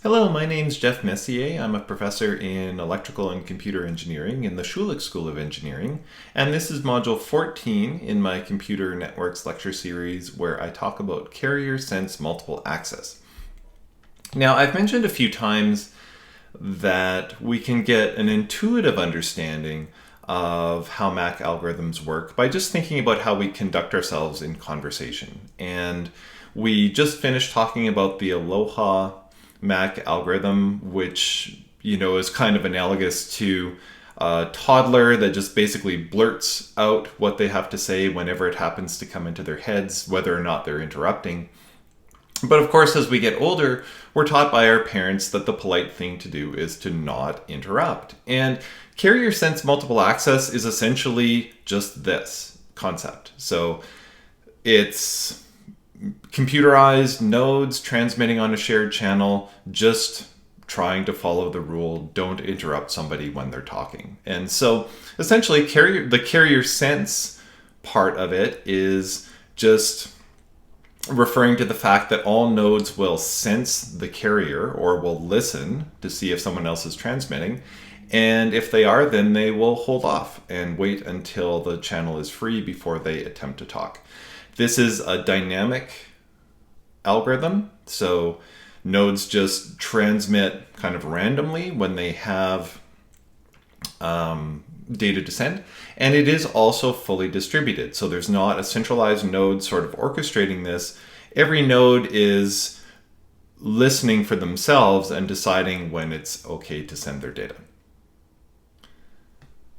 Hello, my name's Jeff Messier. I'm a professor in electrical and computer engineering in the Schulich School of Engineering, and this is module 14 in my computer networks lecture series where I talk about carrier sense multiple access. Now, I've mentioned a few times that we can get an intuitive understanding of how MAC algorithms work by just thinking about how we conduct ourselves in conversation. And we just finished talking about the Aloha MAC algorithm, which is kind of analogous to a toddler that just basically blurts out what they have to say whenever it happens to come into their heads, whether or not they're interrupting. But of course, as we get older, we're taught by our parents that the polite thing to do is to not interrupt. And carrier sense multiple access is essentially just this concept. So it's computerized nodes transmitting on a shared channel, just trying to follow the rule, don't interrupt somebody when they're talking. And so essentially the carrier sense part of it is just referring to the fact that all nodes will sense the carrier or will listen to see if someone else is transmitting. And if they are, then they will hold off and wait until the channel is free before they attempt to talk. This is a dynamic algorithm, so nodes just transmit kind of randomly when they have data to send, and it is also fully distributed. So there's not a centralized node sort of orchestrating this. Every node is listening for themselves and deciding when it's okay to send their data.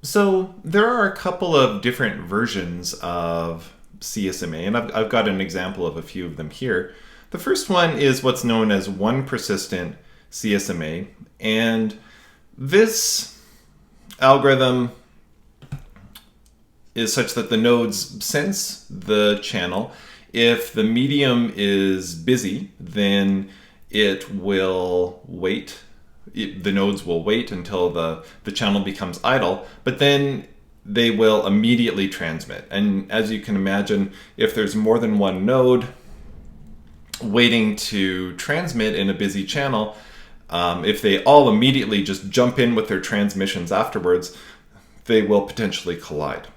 So there are a couple of different versions of CSMA, and I've got an example of a few of them here. The first one is what's known as one persistent CSMA, and this algorithm is such that the nodes sense the channel. If the medium is busy, then it will wait. The nodes will wait until the channel becomes idle, but then they will immediately transmit. And as you can imagine, if there's more than one node waiting to transmit in a busy channel, if they all immediately just jump in with their transmissions afterwards, they will potentially collide.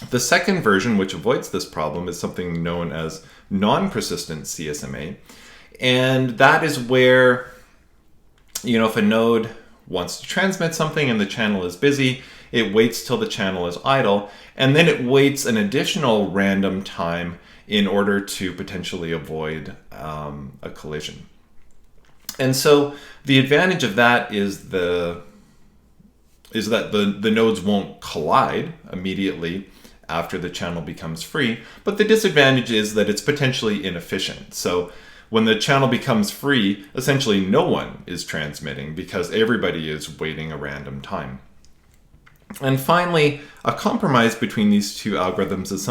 The second version, which avoids this problem, is something known as non-persistent CSMA. And that is where, if a node wants to transmit something and the channel is busy, it waits till the channel is idle, and then it waits an additional random time in order to potentially avoid a collision. And so the advantage of that is that the nodes won't collide immediately after the channel becomes free, but the disadvantage is that it's potentially inefficient. So when the channel becomes free, essentially no one is transmitting because everybody is waiting a random time. And finally, a compromise between these two algorithms is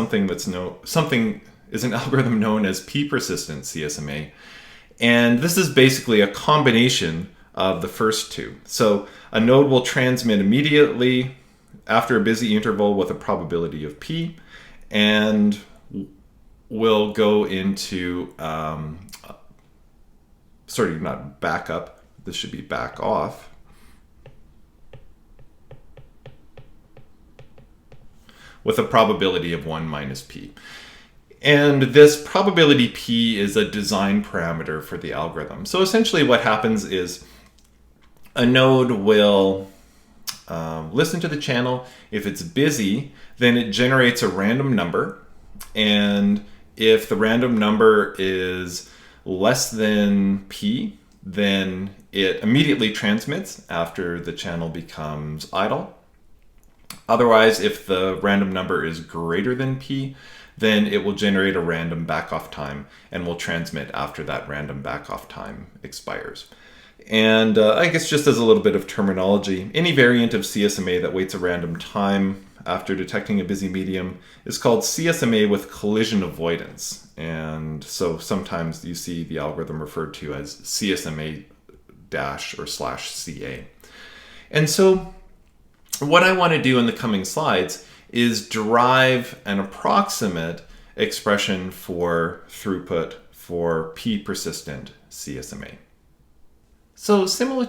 an algorithm known as p-persistent CSMA. And this is basically a combination of the first two. So a node will transmit immediately after a busy interval with a probability of p, and will go into, not back up, this should be back off. With a probability of 1 minus p. And this probability p is a design parameter for the algorithm. So essentially what happens is a node will listen to the channel. If it's busy, then it generates a random number. And if the random number is less than p, then it immediately transmits after the channel becomes idle. Otherwise, if the random number is greater than p, then it will generate a random backoff time and will transmit after that random backoff time expires. And I guess just as a little bit of terminology, any variant of CSMA that waits a random time after detecting a busy medium is called CSMA with collision avoidance. And so sometimes you see the algorithm referred to as CSMA dash or slash CA. And so what I want to do in the coming slides is derive an approximate expression for throughput for p-persistent CSMA. So similar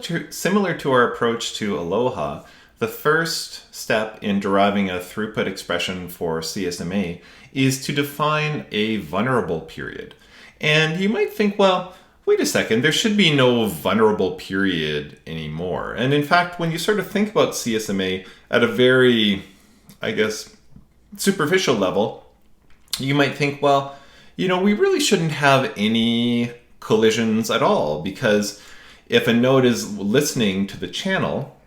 to our approach to Aloha, the first step in deriving a throughput expression for CSMA is to define a vulnerable period. And you might think, well, wait a second, there should be no vulnerable period anymore. And in fact, when you sort of think about CSMA at a very, I guess, superficial level, you might think, well, we really shouldn't have any collisions at all, because if a node is listening to the channel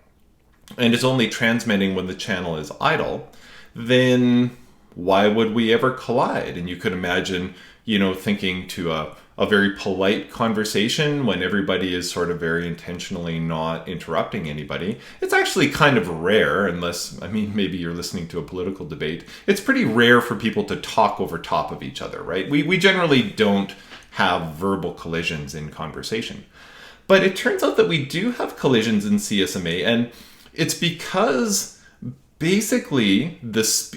and is only transmitting when the channel is idle, then why would we ever collide? And you could imagine, thinking to a very polite conversation when everybody is sort of very intentionally not interrupting anybody. It's actually kind of rare, unless, maybe you're listening to a political debate. It's pretty rare for people to talk over top of each other, right? We generally don't have verbal collisions in conversation. But it turns out that we do have collisions in CSMA, and it's because basically,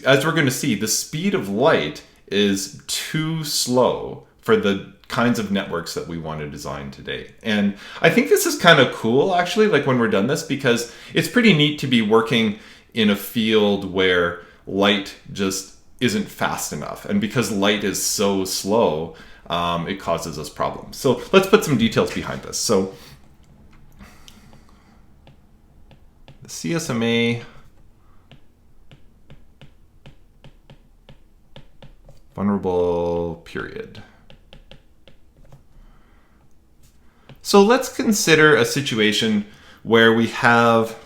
as we're going to see, the speed of light is too slow for the kinds of networks that we want to design today. And I think this is kind of cool, actually, like when we're done this, because it's pretty neat to be working in a field where light just isn't fast enough. And because light is so slow, it causes us problems. So let's put some details behind this. So the CSMA vulnerable period. So let's consider a situation where we have,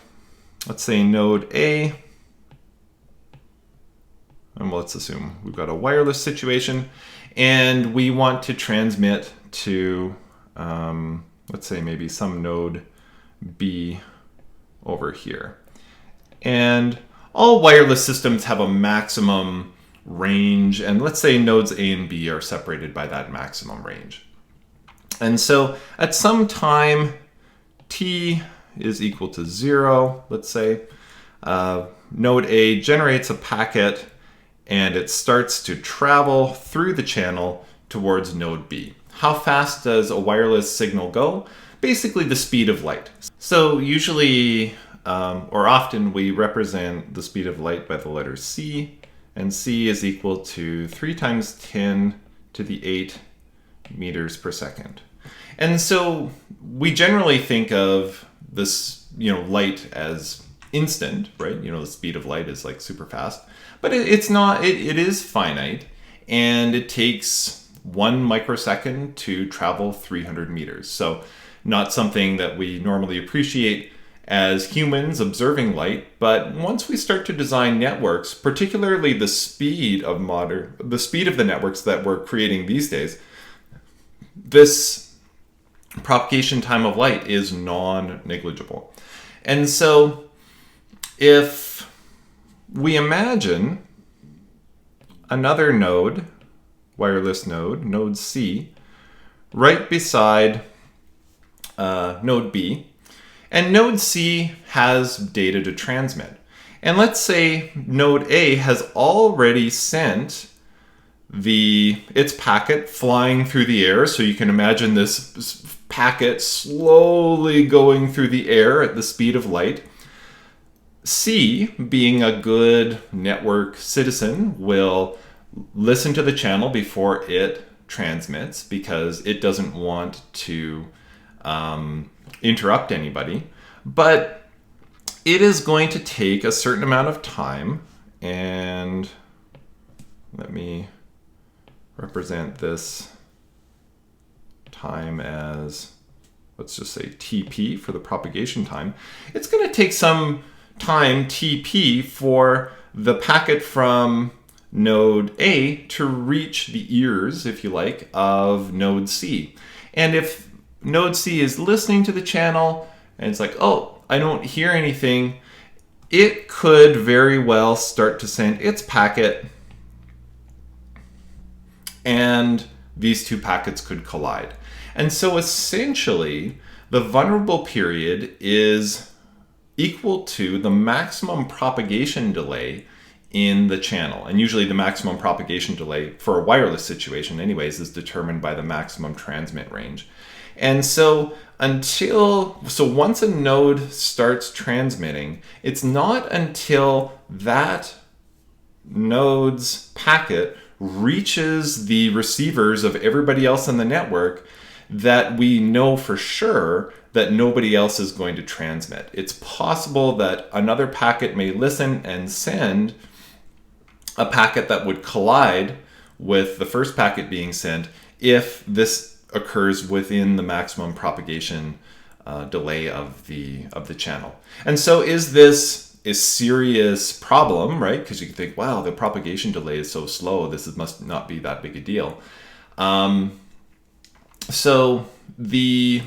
let's say, node A, and let's assume we've got a wireless situation, and we want to transmit to, let's say, maybe some node B over here. And all wireless systems have a maximum range, and let's say nodes A and B are separated by that maximum range. And so at some time t is equal to 0, let's say, node A generates a packet and it starts to travel through the channel towards node B. How fast does a wireless signal go? Basically the speed of light. So usually, or often, we represent the speed of light by the letter c, and c is equal to 3 times 10 to the 8 meters per second. And so we generally think of this, light as instant, right? The speed of light is like super fast, but it's not. It is finite, and it takes 1 microsecond to travel 300 meters. So not something that we normally appreciate as humans observing light, but once we start to design networks, particularly the speed of the networks that we're creating these days, this propagation time of light is non-negligible. And so if we imagine another node, wireless node, node C, right beside node B, and node C has data to transmit. And let's say node A has already sent its packet flying through the air. So you can imagine this packet slowly going through the air at the speed of light. C, being a good network citizen, will listen to the channel before it transmits because it doesn't want to interrupt anybody. But it is going to take a certain amount of time, and let me represent this time as, let's just say TP for the propagation time. It's going to take some time, TP, for the packet from node A to reach the ears, if you like, of node C. And if node C is listening to the channel and it's like, oh, I don't hear anything, it could very well start to send its packet, and these two packets could collide. And so essentially, the vulnerable period is equal to the maximum propagation delay in the channel. And usually the maximum propagation delay for a wireless situation anyways is determined by the maximum transmit range. And so once a node starts transmitting, it's not until that node's packet reaches the receivers of everybody else in the network that we know for sure that nobody else is going to transmit. It's possible that another packet may listen and send a packet that would collide with the first packet being sent if this occurs within the maximum propagation delay of the channel. And so is this a serious problem, right? Because you can think, wow, the propagation delay is so slow, must not be that big a deal. So a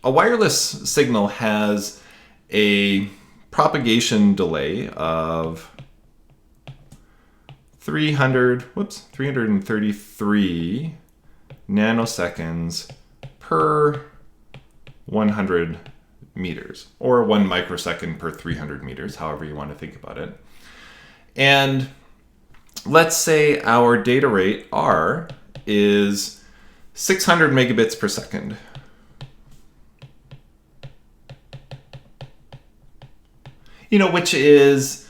wireless signal has a propagation delay of 333 nanoseconds per 100 meters, or 1 microsecond per 300 meters, however you want to think about it. And let's say our data rate, R, is 600 megabits per second. Which is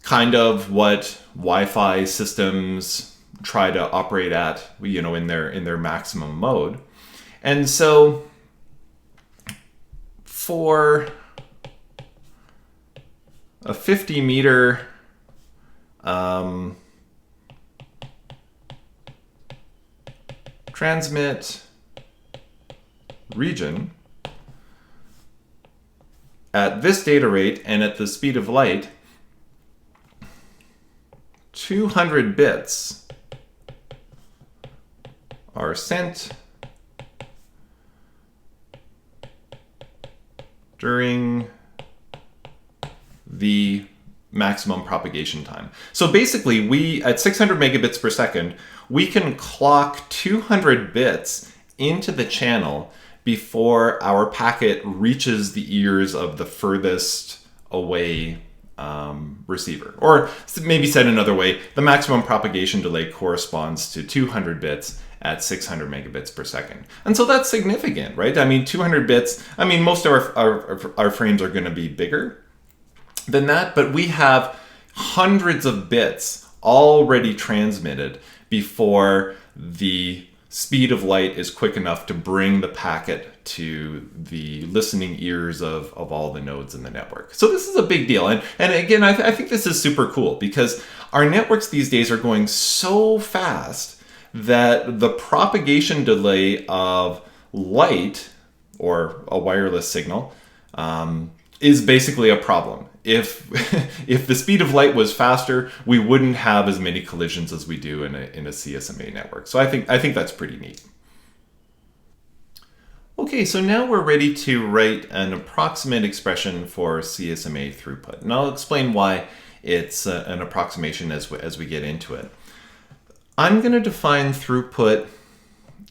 kind of what Wi-Fi systems try to operate at, in their maximum mode. And so for a 50-meter transmit region, at this data rate and at the speed of light, 200 bits are sent during the maximum propagation time. So basically, at 600 megabits per second, we can clock 200 bits into the channel before our packet reaches the ears of the furthest away receiver. Or maybe said another way, the maximum propagation delay corresponds to 200 bits at 600 megabits per second. And so that's significant, right? 200 bits, most of our frames are going to be bigger than that, but we have hundreds of bits already transmitted before the speed of light is quick enough to bring the packet to the listening ears of all the nodes in the network. So this is a big deal. And again, I think this is super cool because our networks these days are going so fast that the propagation delay of light, or a wireless signal, is basically a problem. If the speed of light was faster, we wouldn't have as many collisions as we do in a CSMA network. So I think that's pretty neat. Okay, so now we're ready to write an approximate expression for CSMA throughput, and I'll explain why it's an approximation as we get into it. I'm going to define throughput,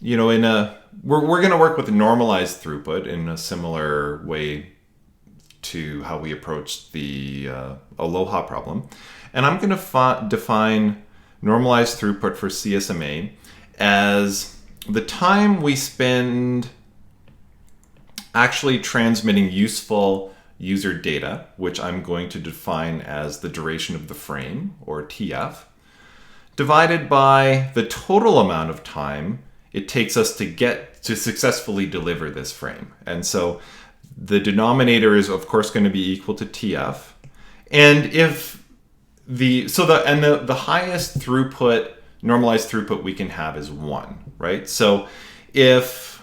we're going to work with normalized throughput in a similar way to how we approached the Aloha problem. And I'm going to define normalized throughput for CSMA as the time we spend actually transmitting useful user data, which I'm going to define as the duration of the frame, or TF, divided by the total amount of time it takes us to successfully deliver this frame. And so the denominator is of course going to be equal to TF. And if the highest throughput, normalized throughput we can have is 1, right? So if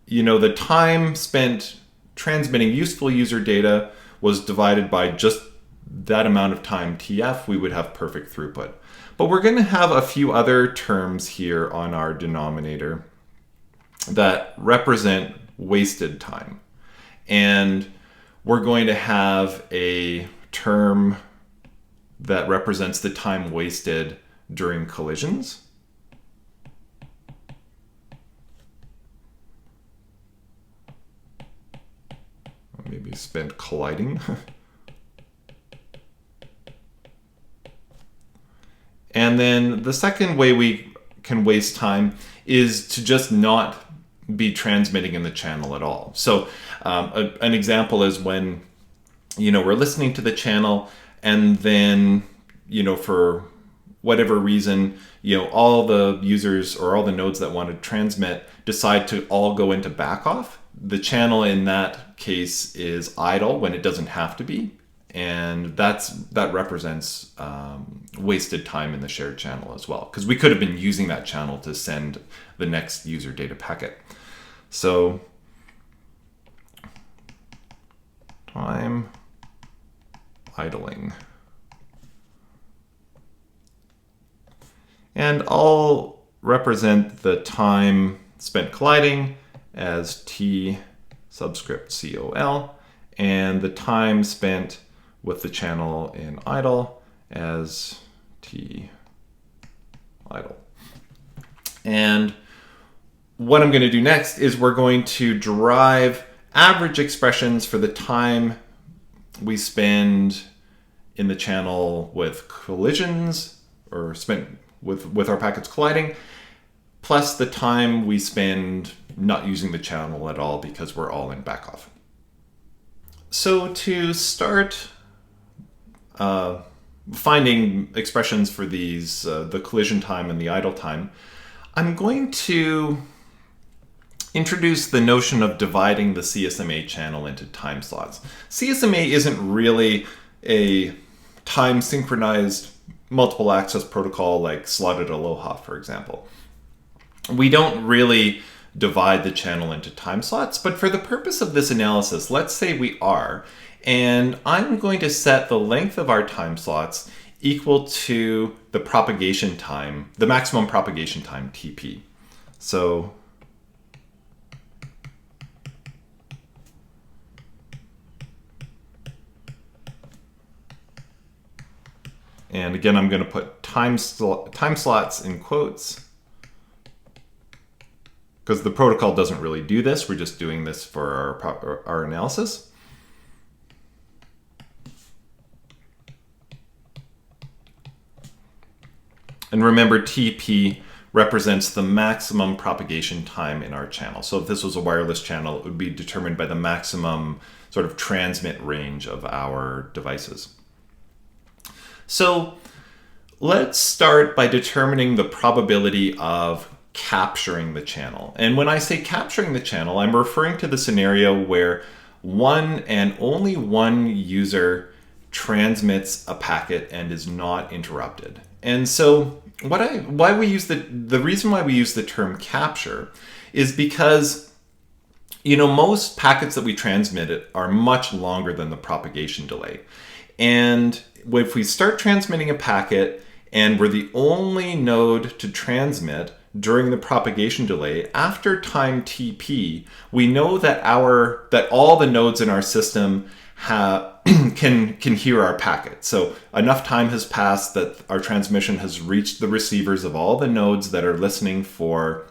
the time spent transmitting useful user data was divided by just that amount of time TF, we would have perfect throughput. But we're going to have a few other terms here on our denominator that represent wasted time. And we're going to have a term that represents the time wasted during collisions. Maybe spent colliding. And then the second way we can waste time is to just not be transmitting in the channel at all. So an example is when, we're listening to the channel, and then, for whatever reason, all the users or all the nodes that want to transmit decide to all go into backoff. The channel in that case is idle when it doesn't have to be. And that represents wasted time in the shared channel as well, because we could have been using that channel to send the next user data packet. So time idling. And I'll represent the time spent colliding as T subscript COL, and the time spent with the channel in idle as T idle. And what I'm going to do next is we're going to derive average expressions for the time we spend in the channel with collisions, or spent with our packets colliding, plus the time we spend not using the channel at all because we're all in backoff. So to start finding expressions for these, the collision time and the idle time, I'm going to introduce the notion of dividing the CSMA channel into time slots. CSMA isn't really a time synchronized multiple access protocol like slotted aloha, for example. We don't really divide the channel into time slots, but for the purpose of this analysis, let's say we are, and I'm going to set the length of our time slots equal to the propagation time, the maximum propagation time, TP. So and again, I'm going to put time slots in quotes, because the protocol doesn't really do this. We're just doing this for our analysis. And remember, TP represents the maximum propagation time in our channel. So if this was a wireless channel, it would be determined by the maximum sort of transmit range of our devices. So let's start by determining the probability of capturing the channel. And when I say capturing the channel, I'm referring to the scenario where one and only one user transmits a packet and is not interrupted. And so the reason why we use the term capture is because most packets that we transmit are much longer than the propagation delay. And if we start transmitting a packet and we're the only node to transmit during the propagation delay, after time TP, we know that all the nodes in our system can hear our packet. So enough time has passed that our transmission has reached the receivers of all the nodes that are listening for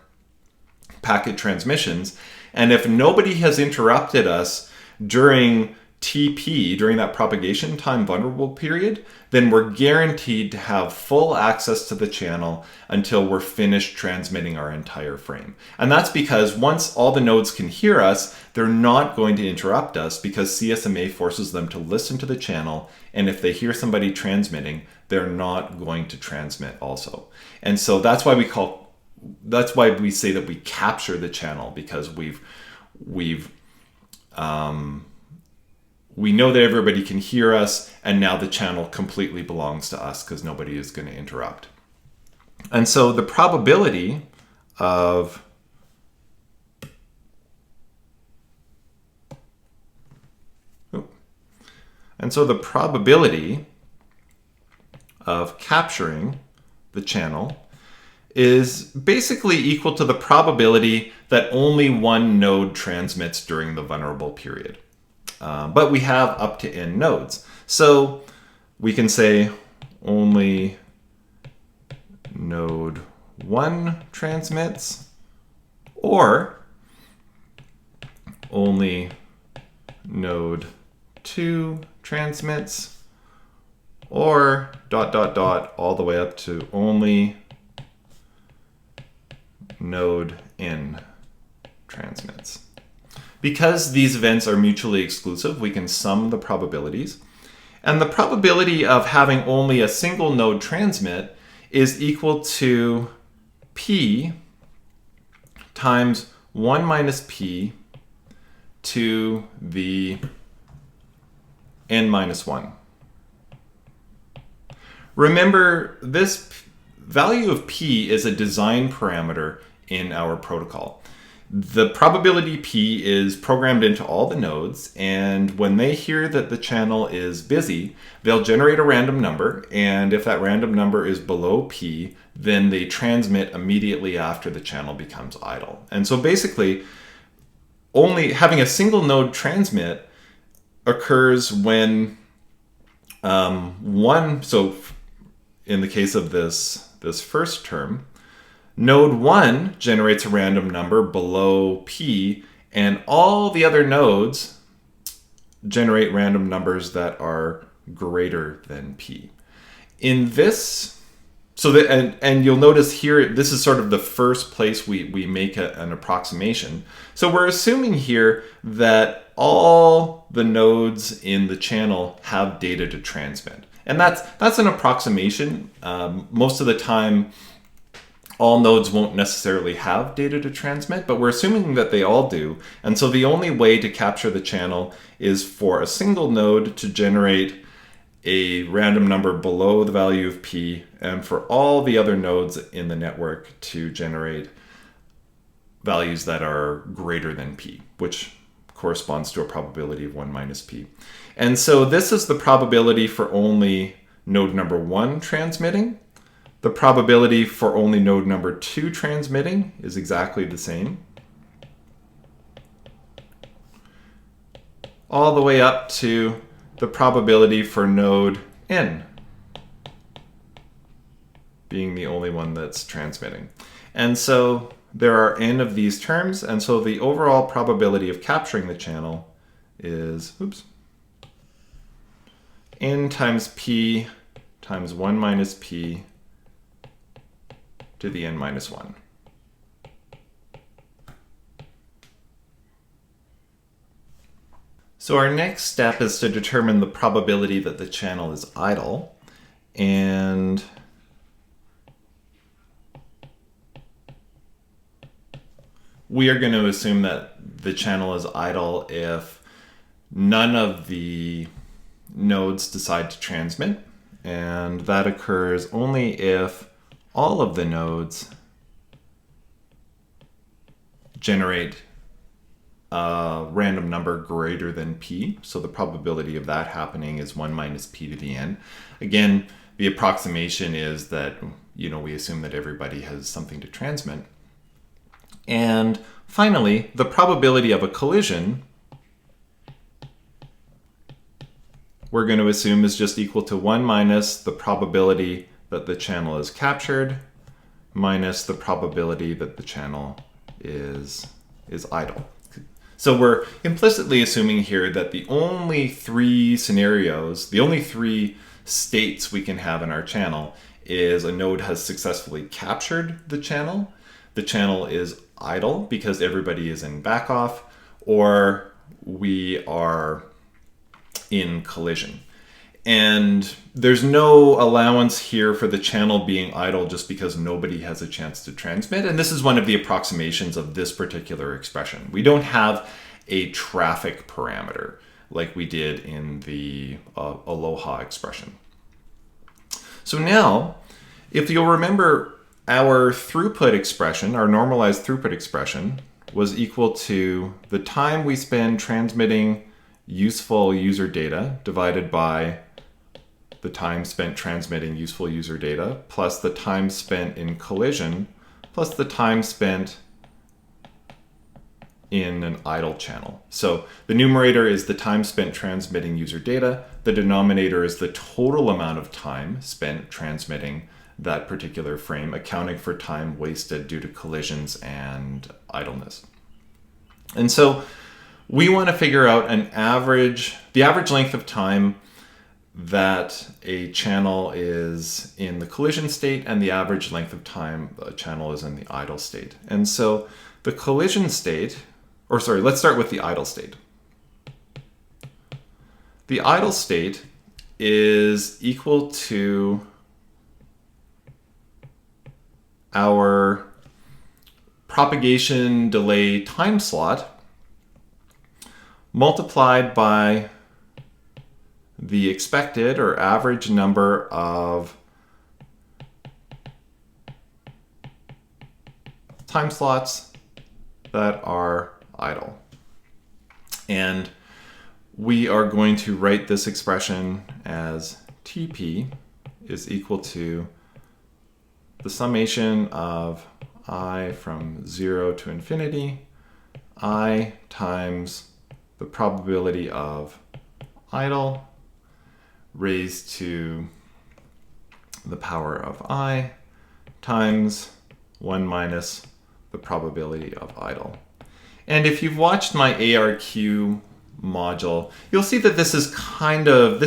packet transmissions. And if nobody has interrupted us during TP, during that propagation time vulnerable period, then we're guaranteed to have full access to the channel until we're finished transmitting our entire frame. And that's because once all the nodes can hear us, they're not going to interrupt us, because CSMA forces them to listen to the channel, and if they hear somebody transmitting, they're not going to transmit also. And so that's why we say that we capture the channel, because we know that everybody can hear us, and now the channel completely belongs to us because nobody is going to interrupt. And so the probability of capturing the channel is basically equal to the probability that only one node transmits during the vulnerable period. But we have up to n nodes. So we can say only node 1 transmits, or only node 2 transmits, or ... all the way up to only node n transmits. Because these events are mutually exclusive, we can sum the probabilities. And the probability of having only a single node transmit is equal to p times 1 minus p to the n minus 1. Remember, this value of p is a design parameter in our protocol. The probability p is programmed into all the nodes, and when they hear that the channel is busy, they'll generate a random number, and if that random number is below p, then they transmit immediately after the channel becomes idle. And so basically, only having a single node transmit occurs when so in the case of this first term, node 1 generates a random number below p, and all the other nodes generate random numbers that are greater than p. In this, and you'll notice here, this is sort of the first place we make an approximation. So we're assuming here that all the nodes in the channel have data to transmit. And that's an approximation. Most of the time, all nodes won't necessarily have data to transmit, but we're assuming that they all do. And so the only way to capture the channel is for a single node to generate a random number below the value of p, and for all the other nodes in the network to generate values that are greater than p, which corresponds to a probability of 1 minus p. And so this is the probability for only node number 1 transmitting. The probability for only node number 2 transmitting is exactly the same. All the way up to the probability for node n being the only one that's transmitting. And so there are n of these terms, and so the overall probability of capturing the channel is, n times p times 1 minus p to the n minus 1. So our next step is to determine the probability that the channel is idle, and we are going to assume that the channel is idle if none of the nodes decide to transmit, and that occurs only if all of the nodes generate a random number greater than p. So the probability of that happening is 1 minus p to the n. Again, the approximation is that, we assume that everybody has something to transmit. And finally, the probability of a collision we're going to assume is just equal to 1 minus the probability that the channel is captured minus the probability that the channel is idle. So we're implicitly assuming here that the only 3 scenarios, the only 3 states we can have in our channel is a node has successfully captured the channel is idle because everybody is in backoff, or we are in collision. And there's no allowance here for the channel being idle just because nobody has a chance to transmit. And this is one of the approximations of this particular expression. We don't have a traffic parameter like we did in the aloha expression. So now, if you'll remember, our throughput expression, our normalized throughput expression, was equal to the time we spend transmitting useful user data divided by the time spent transmitting useful user data plus the time spent in collision plus the time spent in an idle channel. So the numerator is the time spent transmitting user data. The denominator is the total amount of time spent transmitting that particular frame, accounting for time wasted due to collisions and idleness. And so we want to figure out the average length of time that a channel is in the collision state and the average length of time a channel is in the idle state. And so the collision state, or sorry, let's start with the idle state. The idle state is equal to our propagation delay time slot multiplied by the expected or average number of time slots that are idle. And we are going to write this expression as Tp is equal to the summation of I from 0 to infinity, I times the probability of idle raised to the power of I times 1 minus the probability of idle. And if you've watched my ARQ module, you'll see that this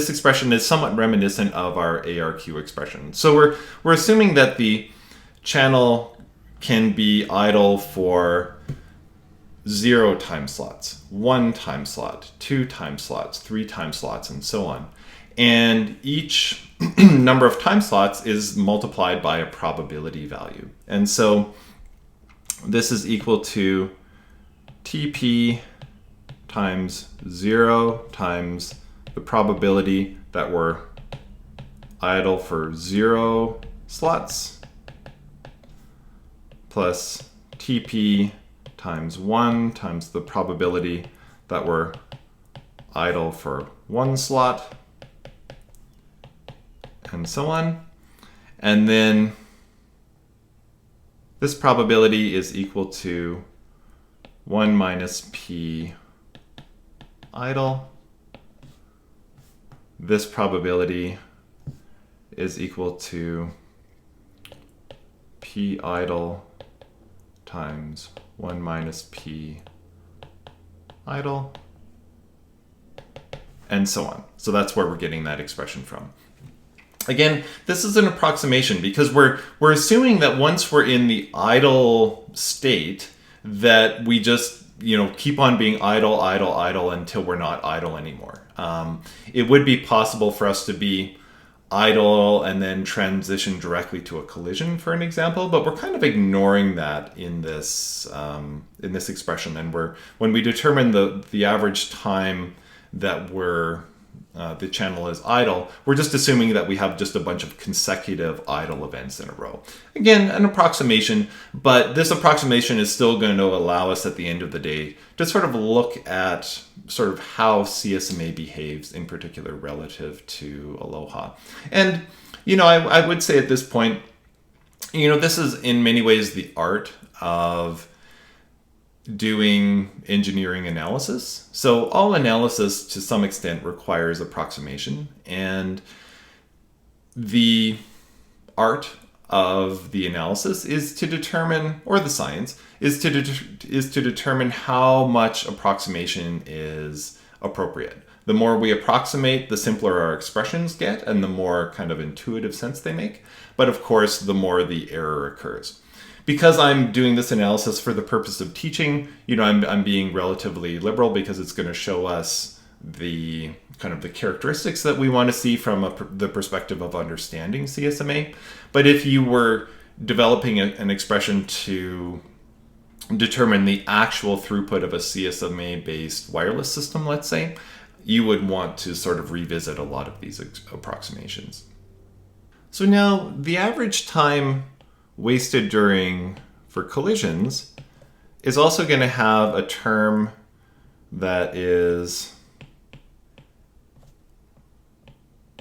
expression is somewhat reminiscent of our ARQ expression. So we're assuming that the channel can be idle for 0 time slots, 1 time slot, 2 time slots, 3 time slots, and so on. And each number of time slots is multiplied by a probability value. And so this is equal to Tp times 0 times the probability that we're idle for 0 slots plus Tp times 1 times the probability that we're idle for 1 slot, and so on. And then this probability is equal to 1 minus p idle. This probability is equal to p idle times 1 minus p idle, and so on. So that's where we're getting that expression from. Again, this is an approximation because we're assuming that once we're in the idle state that we just keep on being idle until we're not idle anymore. It would be possible for us to be idle and then transition directly to a collision, for an example, but we're kind of ignoring that in this expression. And when we determine the average time that the channel is idle, we're just assuming that we have just a bunch of consecutive idle events in a row. Again, an approximation, but this approximation is still going to allow us at the end of the day to sort of look at sort of how CSMA behaves in particular relative to Aloha. And, I would say at this point, this is in many ways the art of doing engineering analysis. So all analysis to some extent requires approximation, and the art of the analysis is to determine, or the science is to determine how much approximation is appropriate. The more we approximate, the simpler our expressions get and the more kind of intuitive sense they make. But of course, the more the error occurs. Because I'm doing this analysis for the purpose of teaching, I'm being relatively liberal because it's going to show us the kind of the characteristics that we want to see from the perspective of understanding CSMA. But if you were developing an expression to determine the actual throughput of a CSMA-based wireless system, let's say, you would want to sort of revisit a lot of these approximations. So now the average time wasted for collisions is also going to have a term that is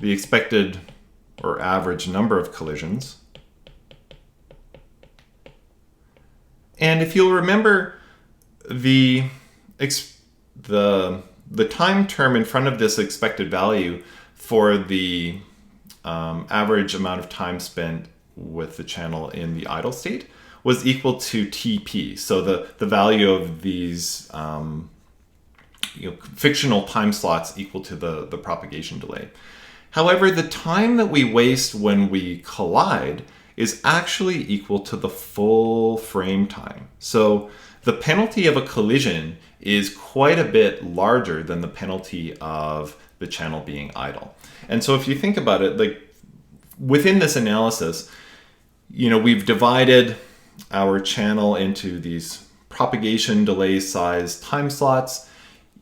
the expected or average number of collisions. And if you'll remember, the time term in front of this expected value for the average amount of time spent with the channel in the idle state was equal to Tp. So the value of these fictional time slots equal to the propagation delay. However, the time that we waste when we collide is actually equal to the full frame time. So the penalty of a collision is quite a bit larger than the penalty of the channel being idle. And so if you think about it, like within this analysis, we've divided our channel into these propagation delay size time slots.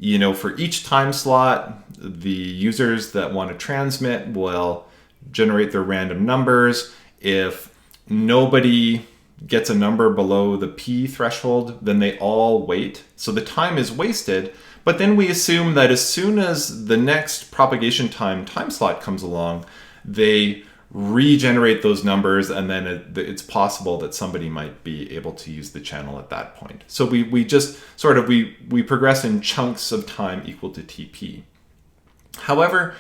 For each time slot, the users that want to transmit will generate their random numbers. If nobody gets a number below the P threshold, then they all wait. So the time is wasted, but then we assume that as soon as the next propagation time slot comes along, they regenerate those numbers, and then it's possible that somebody might be able to use the channel at that point. So we just sort of, we progress in chunks of time equal to TP. However,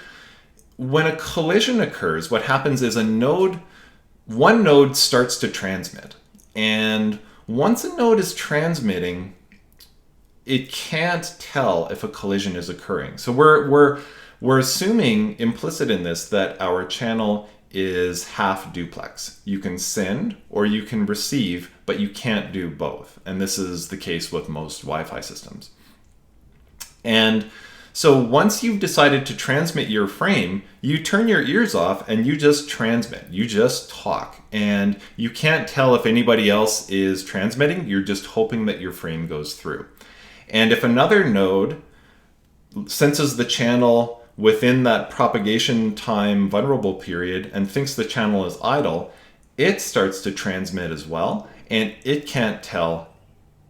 when a collision occurs, what happens is one node starts to transmit. And once a node is transmitting, it can't tell if a collision is occurring. So we're assuming implicit in this that our channel is half duplex. You can send or you can receive, but you can't do both. And this is the case with most Wi-Fi systems. And so once you've decided to transmit your frame, you turn your ears off and you just transmit. You just talk. And you can't tell if anybody else is transmitting. You're just hoping that your frame goes through. And if another node senses the channel within that propagation time vulnerable period and thinks the channel is idle, it starts to transmit as well. And it can't tell,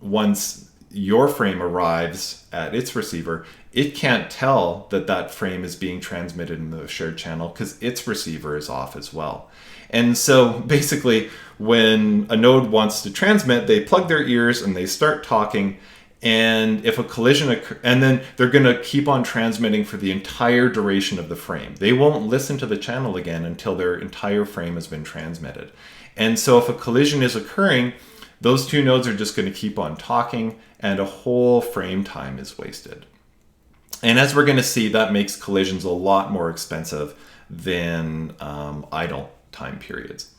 once your frame arrives at its receiver, it can't tell that that frame is being transmitted in the shared channel because its receiver is off as well. And so basically, when a node wants to transmit, they plug their ears and they start talking. And if a collision occurs, and then they're going to keep on transmitting for the entire duration of the frame. They won't listen to the channel again until their entire frame has been transmitted. And so if a collision is occurring, those two nodes are just going to keep on talking, and a whole frame time is wasted. And as we're going to see, that makes collisions a lot more expensive than idle time periods.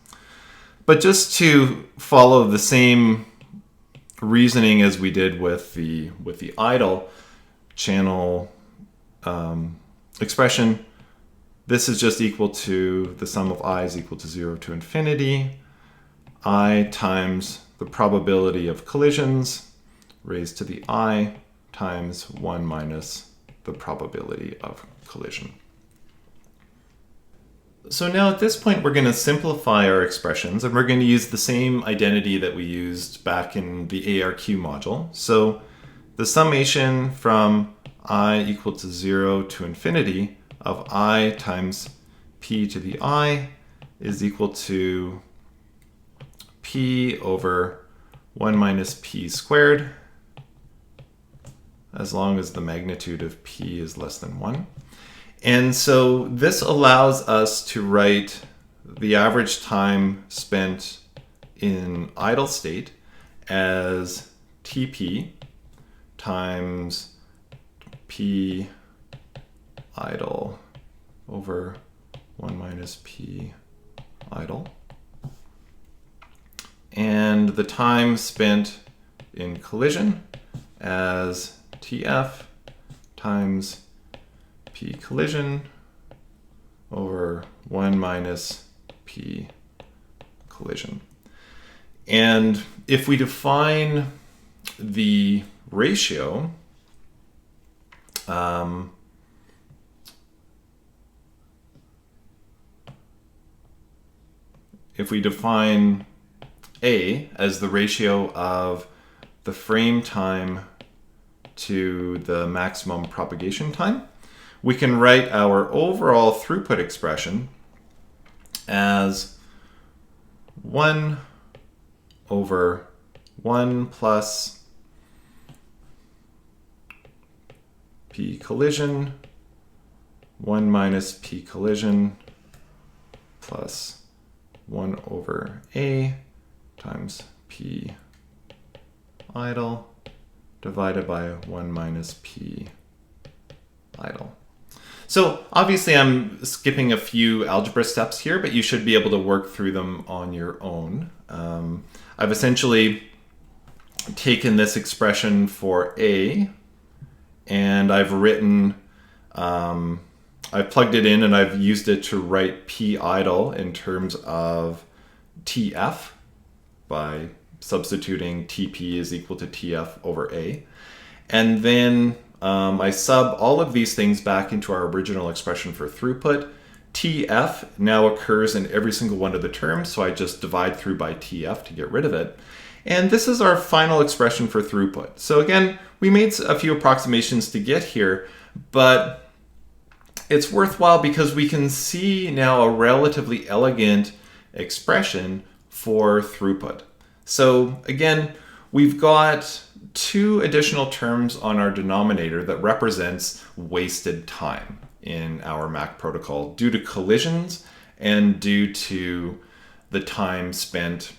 But just to follow the same reasoning as we did with the idle channel expression, this is just equal to the sum of I is equal to 0 to infinity, I times the probability of collisions raised to the I times 1 minus the probability of collision. So now at this point, we're going to simplify our expressions, and we're going to use the same identity that we used back in the ARQ module. So the summation from I equal to 0 to infinity of I times p to the I is equal to p over 1 minus p squared, as long as the magnitude of p is less than 1. And so this allows us to write the average time spent in idle state as TP times P idle over 1 minus P idle. And the time spent in collision as TF times P collision over 1 minus P collision. And if we define the ratio, if we define A as the ratio of the frame time to the maximum propagation time, we can write our overall throughput expression as 1 over 1 plus P collision, 1 minus P collision, plus 1 over A times P idle divided by 1 minus P idle. So obviously I'm skipping a few algebra steps here, but you should be able to work through them on your own. I've essentially taken this expression for A, and I've written, I've plugged it in and I've used it to write P idle in terms of TF by substituting TP is equal to TF over A. And then I sub all of these things back into our original expression for throughput. TF now occurs in every single one of the terms, so I just divide through by TF to get rid of it. And this is our final expression for throughput. So again, we made a few approximations to get here, but it's worthwhile because we can see now a relatively elegant expression for throughput. So again, we've got two additional terms on our denominator that represents wasted time in our MAC protocol due to collisions and due to the time spent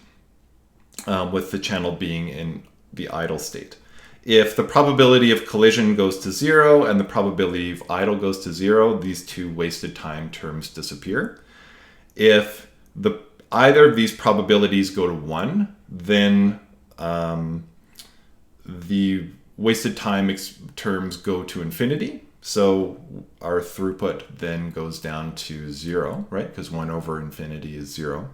with the channel being in the idle state. If the probability of collision goes to 0 and the probability of idle goes to 0, these two wasted time terms disappear. If either of these probabilities go to 1, then the wasted time terms go to infinity. So our throughput then goes down to 0, right? Because 1 over infinity is 0.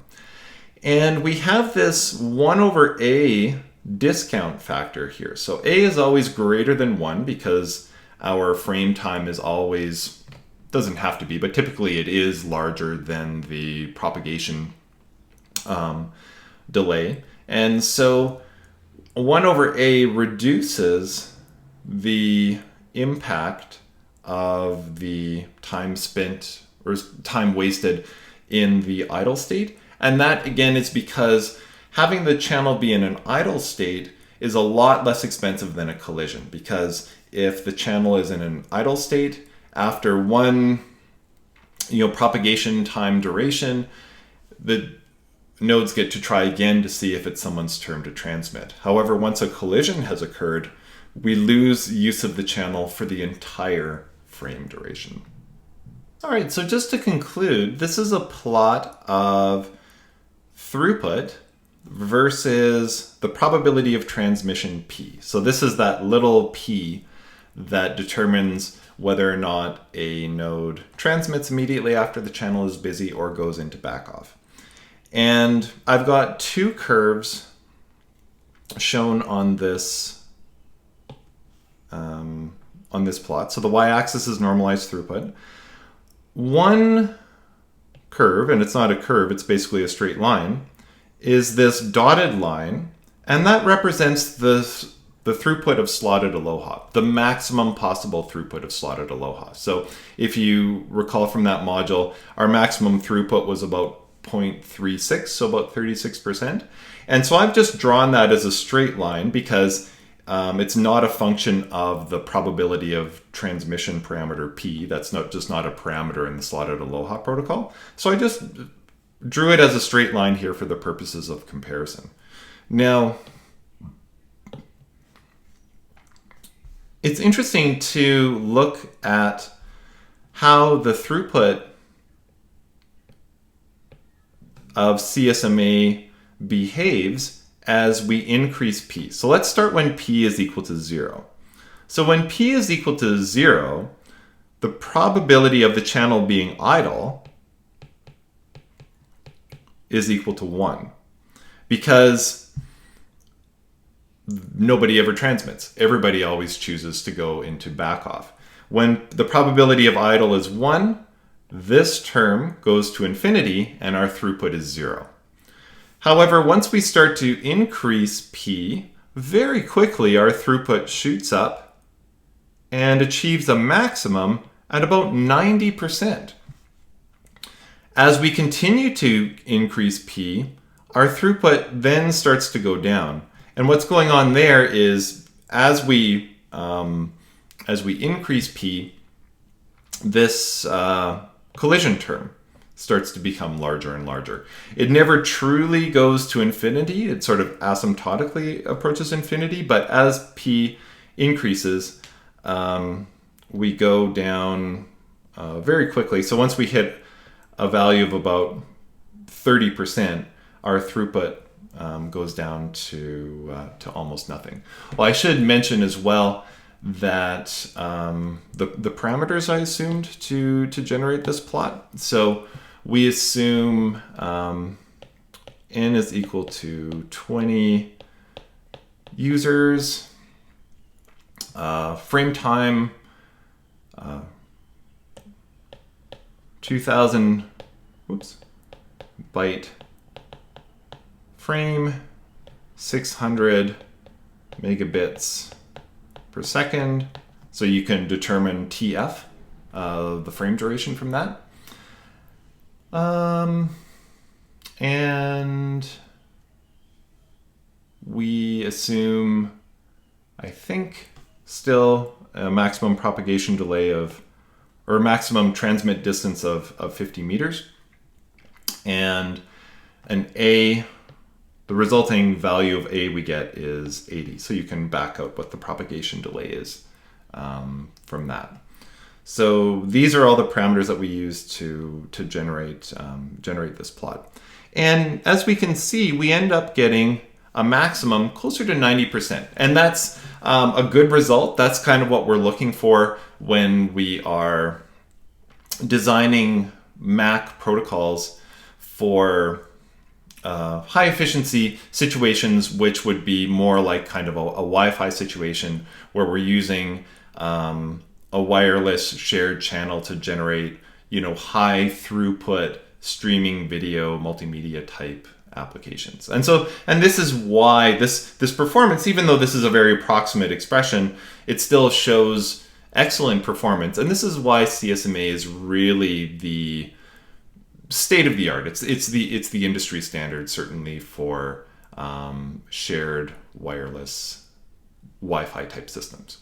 And we have this 1 over A discount factor here. So A is always greater than 1 because our frame time is always, doesn't have to be, but typically it is larger than the propagation delay. And so 1 over A reduces the impact of the time spent or time wasted in the idle state. And that again is because having the channel be in an idle state is a lot less expensive than a collision, because if the channel is in an idle state, after one propagation time duration, the nodes get to try again to see if it's someone's turn to transmit. However, once a collision has occurred, we lose use of the channel for the entire frame duration. All right, so just to conclude, this is a plot of throughput versus the probability of transmission P. So this is that little p that determines whether or not a node transmits immediately after the channel is busy or goes into backoff. And I've got two curves shown on this plot. So the y-axis is normalized throughput. One curve, and it's not a curve, it's basically a straight line, is this dotted line, and that represents the throughput of slotted aloha, the maximum possible throughput of slotted aloha. So if you recall from that module, our maximum throughput was about 0.36, so about 36%. And so I've just drawn that as a straight line because it's not a function of the probability of transmission parameter P. That's just not a parameter in the slotted aloha protocol. So I just drew it as a straight line here for the purposes of comparison. Now, it's interesting to look at how the throughput of CSMA behaves as we increase P. So let's start when P is equal to 0. So when P is equal to 0, the probability of the channel being idle is equal to 1, because nobody ever transmits. Everybody always chooses to go into backoff. When the probability of idle is 1, this term goes to infinity and our throughput is 0. However, once we start to increase P, very quickly our throughput shoots up and achieves a maximum at about 90%. As we continue to increase P, our throughput then starts to go down. And what's going on there is as we increase P, this collision term starts to become larger and larger. It never truly goes to infinity. It sort of asymptotically approaches infinity, but as P increases, we go down very quickly. So once we hit a value of about 30%, our throughput goes down to almost nothing. Well, I should mention as well that the parameters I assumed to generate this plot. So we assume n is equal to 20 users, frame time 2000 byte frame, 600 megabits per second. So you can determine TF, the frame duration from that. And we assume, I think, still a maximum propagation delay of, or a maximum transmit distance of 50 meters. And an A, the resulting value of A we get is 80. So you can back out what the propagation delay is from that. So these are all the parameters that we use to generate this plot. And as we can see, we end up getting a maximum closer to 90%. And that's a good result. That's kind of what we're looking for when we are designing MAC protocols for high efficiency situations, which would be more like kind of a Wi-Fi situation where we're using a wireless shared channel to generate, high throughput streaming video multimedia type applications. And this is why this performance, even though this is a very approximate expression, it still shows excellent performance. And this is why CSMA is really the state of the art. It's the industry standard, certainly for shared wireless Wi-Fi type systems.